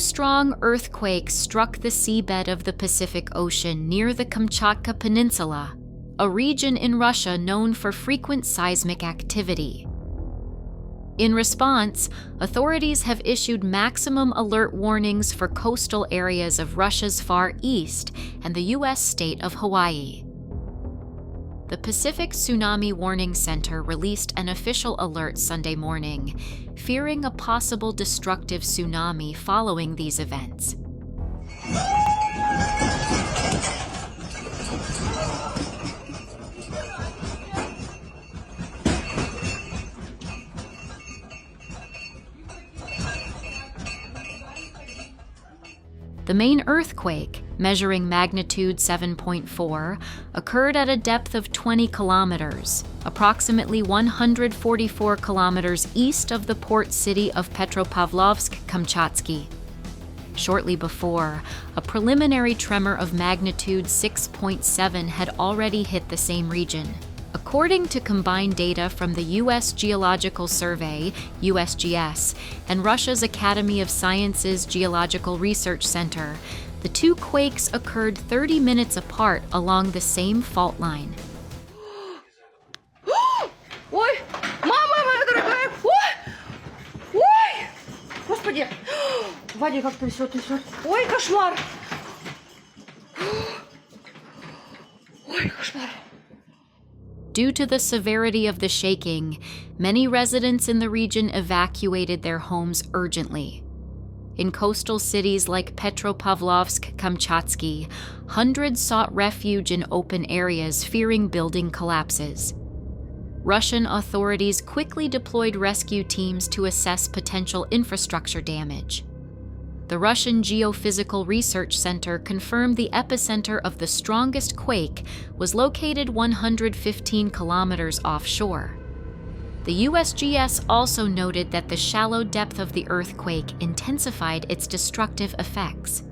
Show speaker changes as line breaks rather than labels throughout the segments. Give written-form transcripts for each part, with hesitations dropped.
Two strong earthquakes struck the seabed of the Pacific Ocean near the Kamchatka Peninsula, a region in Russia known for frequent seismic activity. In response, authorities have issued maximum alert warnings for coastal areas of Russia's Far East and the U.S. state of Hawaii. The Pacific Tsunami Warning Center released an official alert Sunday morning, fearing a possible destructive tsunami following these events. The main earthquake, measuring magnitude 7.4, occurred at a depth of 20 kilometers, approximately 144 kilometers east of the port city of Petropavlovsk-Kamchatsky. Shortly before, a preliminary tremor of magnitude 6.7 had already hit the same region. According to combined data from the U.S. Geological Survey, USGS, and Russia's Academy of Sciences Geological Research Center, the two quakes occurred 30 minutes apart along the same fault line.
Ой, мама моя дорогая! Ой! Ой! Господи! Вадя, как трясет. Ой, кошмар! Ой, кошмар!
Due to the severity of the shaking, many residents in the region evacuated their homes urgently. In coastal cities like Petropavlovsk-Kamchatsky, hundreds sought refuge in open areas fearing building collapses. Russian authorities quickly deployed rescue teams to assess potential infrastructure damage. The Russian Geophysical Research Center confirmed the epicenter of the strongest quake was located 115 kilometers offshore. The USGS also noted that the shallow depth of the earthquake intensified its destructive effects.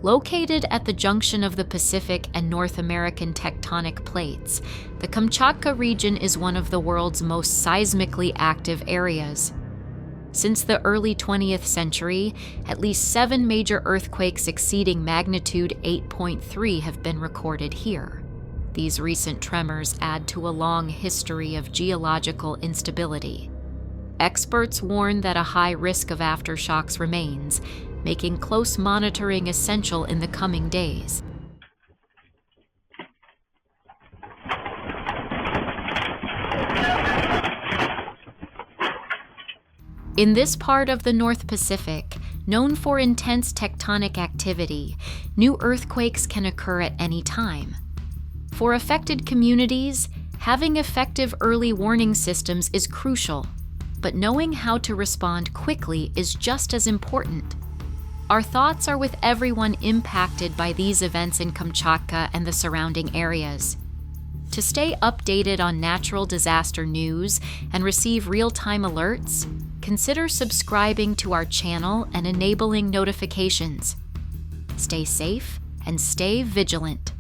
Located at the junction of the Pacific and North American tectonic plates, the Kamchatka region is one of the world's most seismically active areas. Since the early 20th century, at least 7 major earthquakes exceeding magnitude 8.3 have been recorded here. These recent tremors add to a long history of geological instability. Experts warn that a high risk of aftershocks remains, making close monitoring essential in the coming days. In this part of the North Pacific, known for intense tectonic activity, new earthquakes can occur at any time. For affected communities, having effective early warning systems is crucial, but knowing how to respond quickly is just as important. Our thoughts are with everyone impacted by these events in Kamchatka and the surrounding areas. To stay updated on natural disaster news and receive real-time alerts, consider subscribing to our channel and enabling notifications. Stay safe and stay vigilant.